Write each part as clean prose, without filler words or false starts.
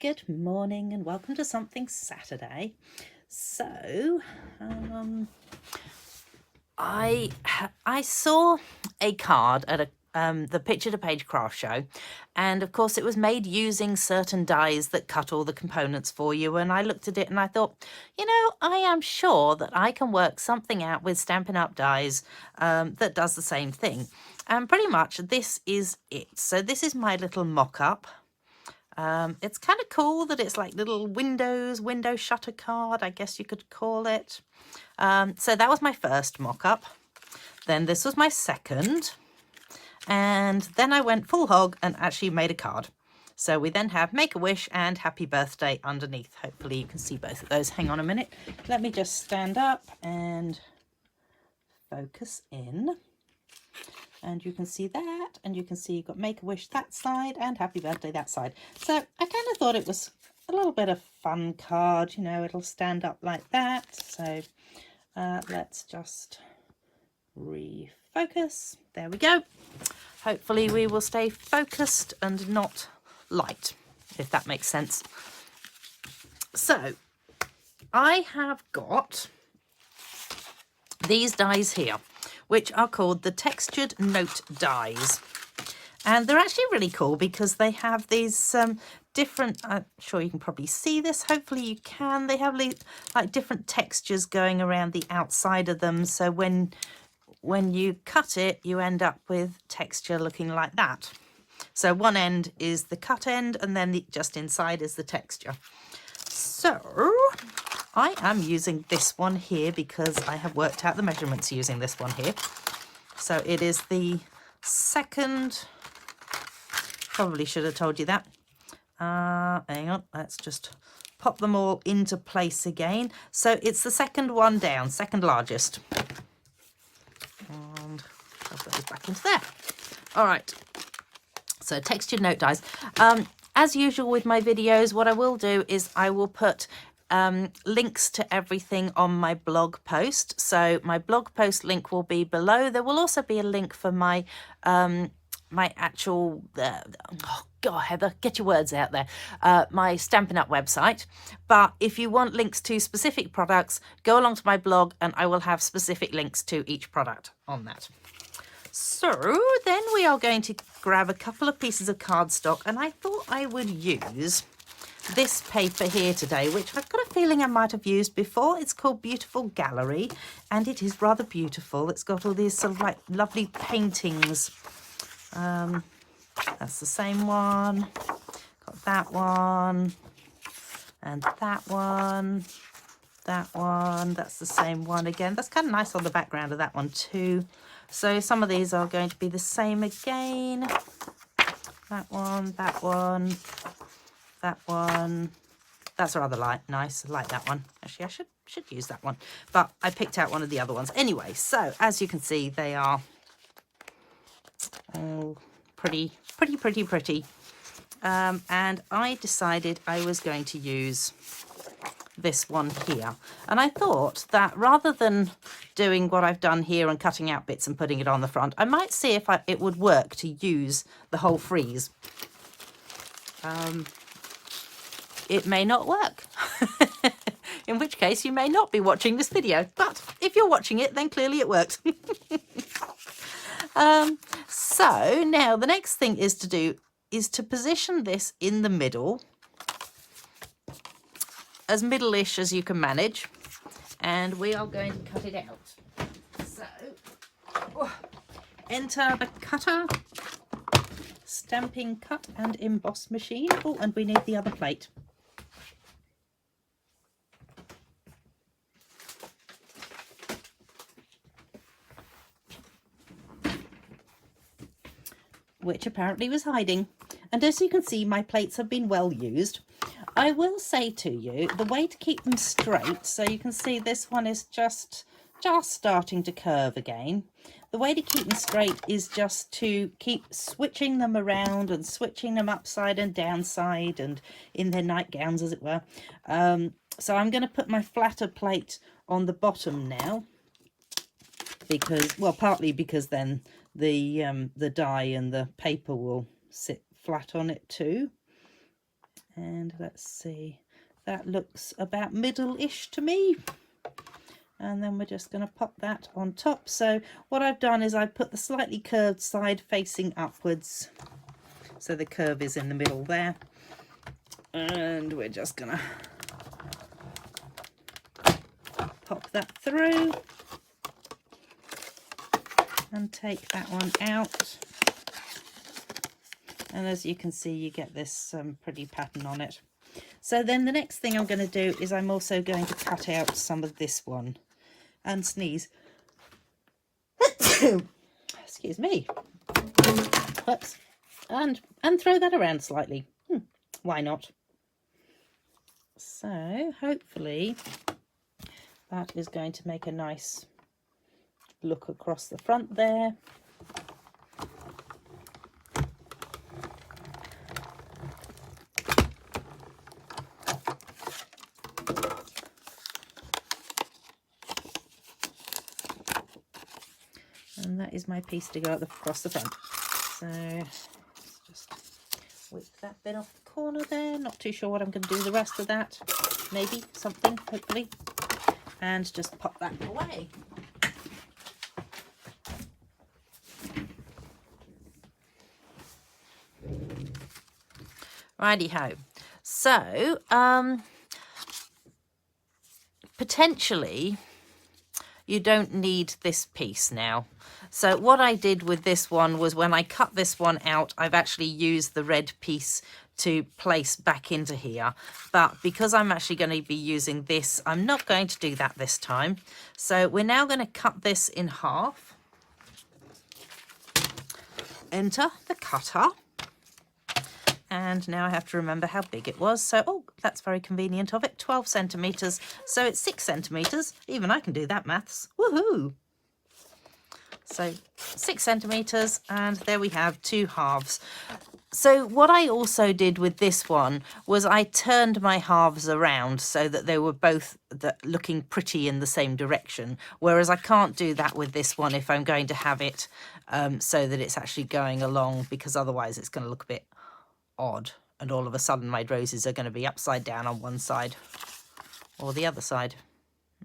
Good morning and welcome to Something Saturday. So, I saw a card at the Picture to Page craft show, and of course it was made using certain dies that cut all the components for you, and I looked at it and I thought, you know, I am sure that I can work something out with Stampin' Up! Dies that does the same thing. And pretty much this is it. So this is my little mock-up. It's kind of cool that it's like little window shutter card, I guess you could call it. So that was my first mock-up. Then this was my second. And then I went full hog and actually made a card. So we then have Make-A-Wish and Happy Birthday underneath. Hopefully you can see both of those. Hang on a minute. Let me just stand up and focus in. And you can see that, and you can see you've got Make-A-Wish that side and Happy Birthday that side. So I kind of thought it was a little bit of fun card, you know, it'll stand up like that. So let's just refocus. There we go. Hopefully we will stay focused and not light, if that makes sense. So I have got these dies here, which are called the Textured Note dies. And they're actually really cool because they have these different, I'm sure you can probably see this, hopefully you can, they have like different textures going around the outside of them. So when you cut it, you end up with texture looking like that. So one end is the cut end, and then just inside is the texture. So I am using this one here because I have worked out the measurements using this one here. So it is the second, probably should have told you that. Hang on, let's just pop them all into place again. So it's the second one down, second largest. And I'll put this back into there. All right, so Textured Note dies. As usual with my videos, what I will do is I will put links to everything on my blog post. So my blog post link will be below. There will also be a link for my my actual oh god, Heather, get your words out there, my Stampin' Up! Website. But if you want links to specific products, go along to my blog and I will have specific links to each product on that. So then we are going to grab a couple of pieces of cardstock, and I thought I would use this paper here today, which I've got a feeling I might have used before. It's called Beautiful Gallery, and it is rather beautiful. It's got all these sort of like lovely paintings. That's the same one. Got that one, and that one, that one. That's the same one again. That's kind of nice on the background of that one too. So some of these are going to be the same again. That one, that one, that one. That's rather nice. I like that one. Actually, I should use that one, but I picked out one of the other ones anyway. So as you can see, they are all pretty. And I decided I was going to use this one here, and I thought that rather than doing what I've done here and cutting out bits and putting it on the front, I might see if it would work to use the whole frieze. It may not work, in which case you may not be watching this video, but if you're watching it, then clearly it works. So now the next thing is to position this in the middle, as middle-ish as you can manage, and we are going to cut it out. So enter the cutter, stamping cut and emboss machine. Oh, and we need the other plate. Which apparently was hiding. And as you can see, my plates have been well used. I will say to you, the way to keep them straight, so you can see this one is just starting to curve again. The way to keep them straight is just to keep switching them around and switching them upside and downside and in their nightgowns, as it were. So I'm going to put my flatter plate on the bottom now, because, well, partly because then the die and the paper will sit flat on it too. And let's see, that looks about middle-ish to me. And then we're just going to pop that on top. So what I've done is I put the slightly curved side facing upwards, so the curve is in the middle there. And we're just going to pop that through and take that one out. And as you can see, you get this pretty pattern on it. So then the next thing I'm going to do is I'm also going to cut out some of this one and sneeze. Excuse me. Whoops. And throw that around slightly. Why not? So hopefully that is going to make a nice look across the front there. And that is my piece to go across the front. So let's just whip that bit off the corner there. Not too sure what I'm going to do with the rest of that. Maybe something, hopefully. And just pop that away. Righty-ho. So, potentially, you don't need this piece now. So what I did with this one was when I cut this one out, I've actually used the red piece to place back into here. But because I'm actually going to be using this, I'm not going to do that this time. So we're now going to cut this in half. Enter the cutter. And now I have to remember how big it was. So, oh, that's very convenient of it. 12 centimetres. So it's 6 centimetres. Even I can do that maths. Woohoo! So 6 centimetres, and there we have 2 halves. So what I also did with this one was I turned my halves around so that they were both looking pretty in the same direction. Whereas I can't do that with this one if I'm going to have it so that it's actually going along, because otherwise it's going to look a bit odd. And all of a sudden my roses are going to be upside down on one side or the other side.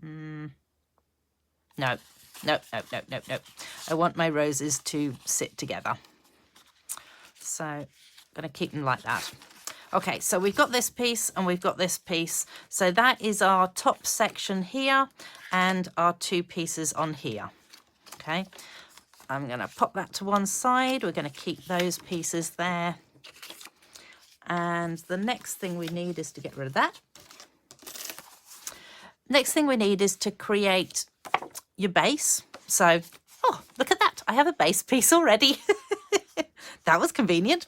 No. Nope. I want my roses to sit together. So I'm going to keep them like that. Okay, so we've got this piece and we've got this piece. So that is our top section here and our 2 pieces on here. Okay, I'm going to pop that to one side. We're going to keep those pieces there. And the next thing we need is to get rid of that. Next thing we need is to create your base. So, oh, look at that. I have a base piece already. That was convenient.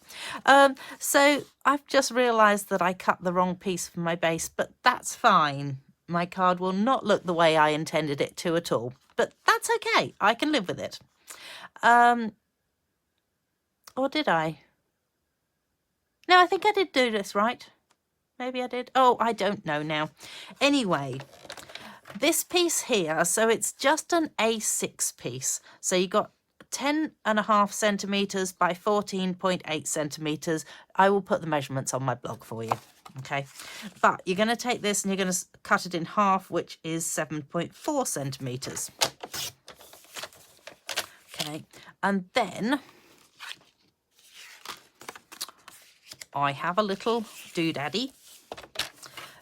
So I've just realised that I cut the wrong piece for my base, but that's fine. My card will not look the way I intended it to at all, but that's okay. I can live with it. Or did I? No, I think I did do this right. Maybe I did. Oh, I don't know now. Anyway, this piece here, so it's just an A6 piece. So you got 10.5 centimetres by 14.8 centimetres. I will put the measurements on my blog for you. Okay, but you're going to take this and you're going to cut it in half, which is 7.4 centimetres. Okay, and then I have a little doodaddy.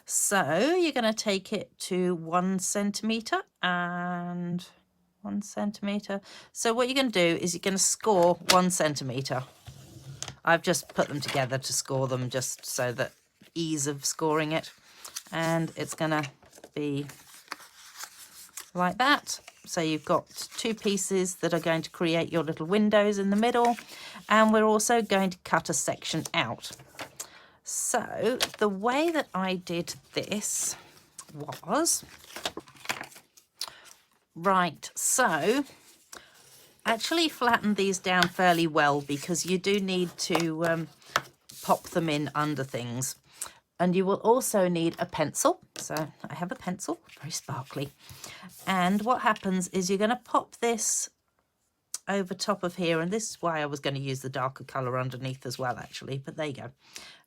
So you're going to take it to 1 centimetre and 1 centimetre. So what you're going to do is you're going to score 1 centimetre. I've just put them together to score them just so that ease of scoring it. And it's going to be like that. So you've got 2 pieces that are going to create your little windows in the middle. And we're also going to cut a section out. So the way that I did this was, right, so actually flatten these down fairly well because you do need to pop them in under things. And you will also need a pencil. So I have a pencil, very sparkly. And what happens is you're going to pop this over top of here. And this is why I was going to use the darker colour underneath as well, actually. But there you go.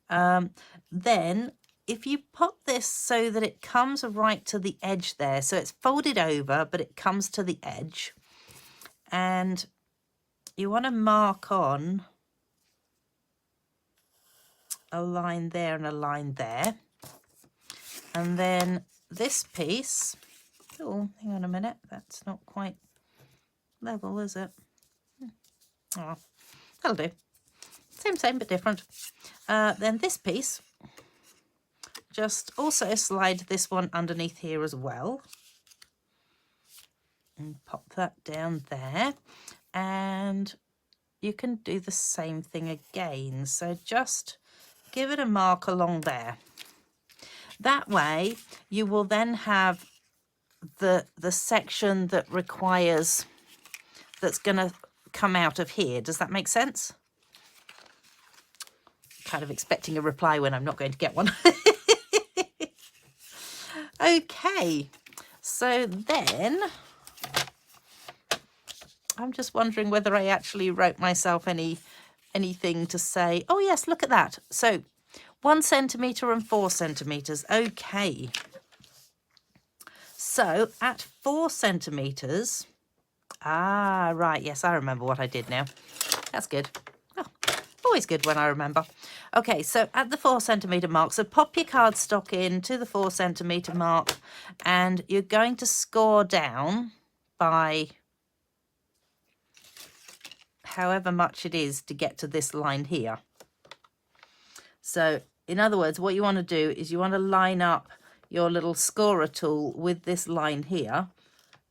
Then if you pop this so that it comes right to the edge there, so it's folded over, but it comes to the edge, and you want to mark on a line there and a line there. And then this piece, oh, hang on a minute, that's not quite level, is it? Oh, that'll do. Same, but different. Then this piece, just also slide this one underneath here as well. And pop that down there. And you can do the same thing again. So just give it a mark along there. That way you will then have the section that requires, that's going to come out of here. Does that make sense? Kind of expecting a reply when I'm not going to get one. Okay, so then I'm just wondering whether I actually wrote myself anything to say. Oh yes, look at that. So 1 centimetre and 4 centimetres. Okay. So at 4 centimetres, right, yes, I remember what I did now. That's good. Oh, always good when I remember. Okay, so at the 4 centimetre mark, so pop your cardstock in to the 4 centimetre mark, and you're going to score down by however much it is to get to this line here. So in other words, what you want to do is you want to line up your little scorer tool with this line here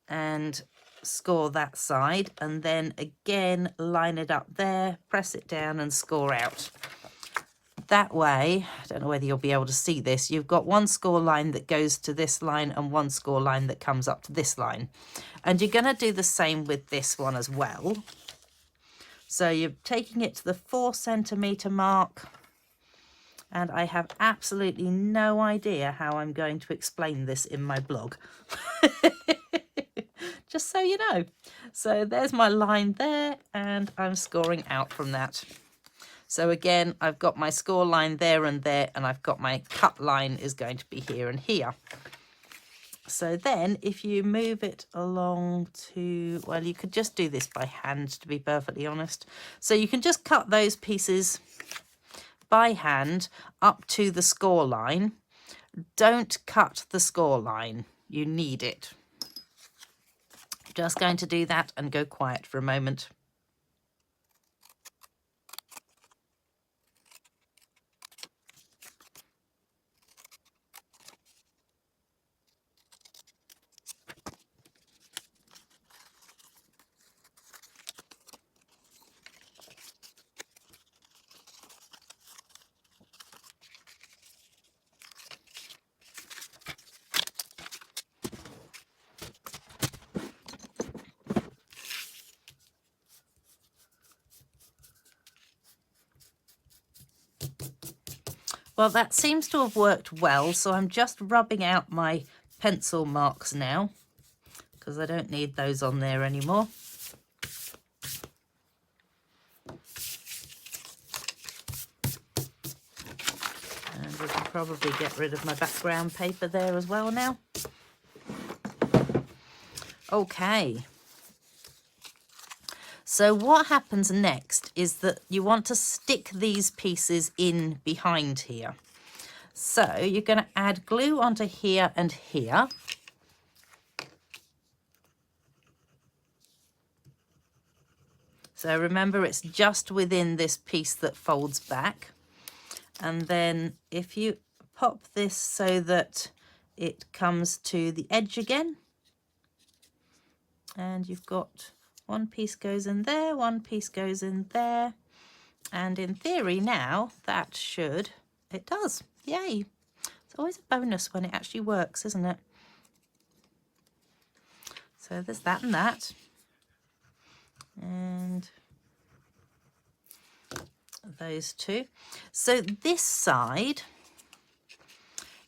and score that side, and then again line it up there, press it down and score out. That way, I don't know whether you'll be able to see this, you've got one score line that goes to this line and one score line that comes up to this line. And you're going to do the same with this one as well. So you're taking it to the 4 centimetre mark, and I have absolutely no idea how I'm going to explain this in my blog. Just so you know. So there's my line there, and I'm scoring out from that. So again, I've got my score line there and there, and I've got my cut line is going to be here and here. So then if you move it along to, well, you could just do this by hand, to be perfectly honest. So you can just cut those pieces by hand up to the score line. Don't cut the score line. You need it. Just going to do that and go quiet for a moment. Well, that seems to have worked well, so I'm just rubbing out my pencil marks now, because I don't need those on there anymore. And we can probably get rid of my background paper there as well now. Okay. So what happens next is that you want to stick these pieces in behind here. So you're going to add glue onto here and here. So remember, it's just within this piece that folds back. And then if you pop this so that it comes to the edge again, and you've got one piece goes in there, one piece goes in there, and in theory now that should, it does, yay. It's always a bonus when it actually works, isn't it? So there's that and that, and those two. So this side,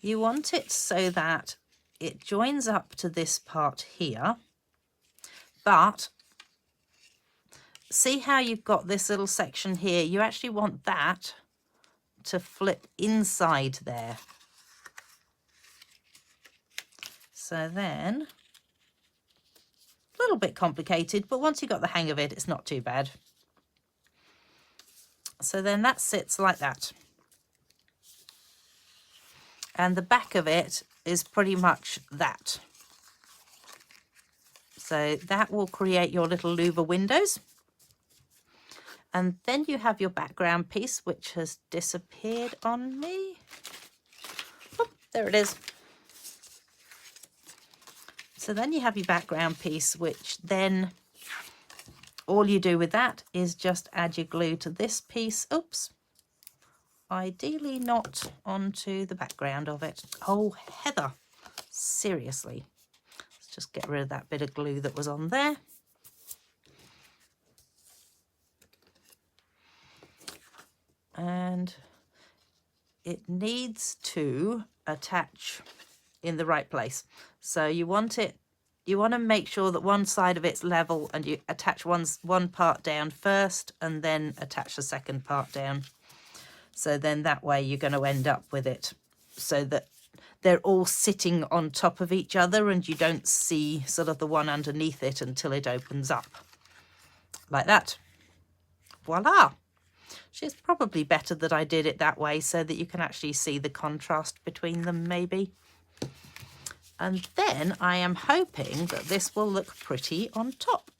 you want it so that it joins up to this part here, but see how you've got this little section here? You actually want that to flip inside there. So then, a little bit complicated, but once you've got the hang of it, it's not too bad. So then that sits like that. And the back of it is pretty much that. So that will create your little Louvre windows. And then you have your background piece, which has disappeared on me. Oh, there it is. So then you have your background piece, which then all you do with that is just add your glue to this piece. Oops. Ideally not onto the background of it. Oh, Heather, seriously. Let's just get rid of that bit of glue that was on there. And it needs to attach in the right place. So you want to make sure that one side of it's level, and you attach one part down first and then attach the second part down. So then that way you're going to end up with it so that they're all sitting on top of each other and you don't see sort of the one underneath it until it opens up. Like that. Voila! It's probably better that I did it that way so that you can actually see the contrast between them maybe. And then I am hoping that this will look pretty on top.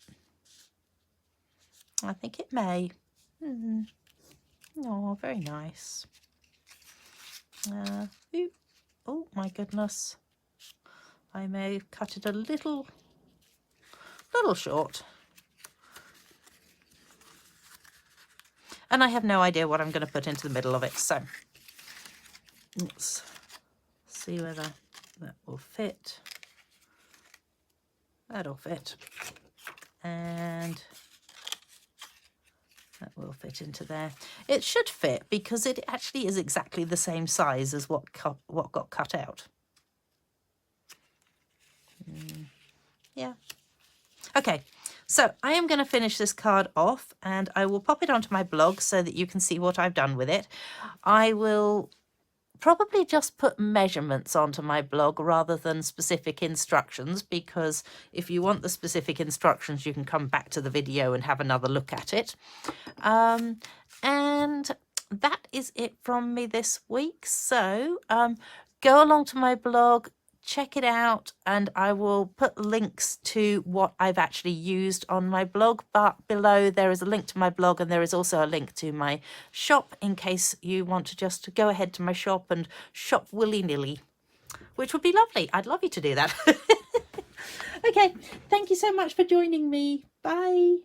I think it may. Oh, very nice. Oh my goodness. I may have cut it a little short. And I have no idea what I'm going to put into the middle of it. So let's see whether that will fit. That'll fit. And that will fit into there. It should fit because it actually is exactly the same size as what got cut out. Yeah. Okay, so I am going to finish this card off and I will pop it onto my blog so that you can see what I've done with it. I will probably just put measurements onto my blog rather than specific instructions, because if you want the specific instructions you can come back to the video and have another look at it. And that is it from me this week. So go along to my blog, check it out, and I will put links to what I've actually used on my blog. But below there is a link to my blog, and there is also a link to my shop in case you want to just go ahead to my shop and shop willy-nilly, which would be lovely. I'd love you to do that. Okay, thank you so much for joining me. Bye.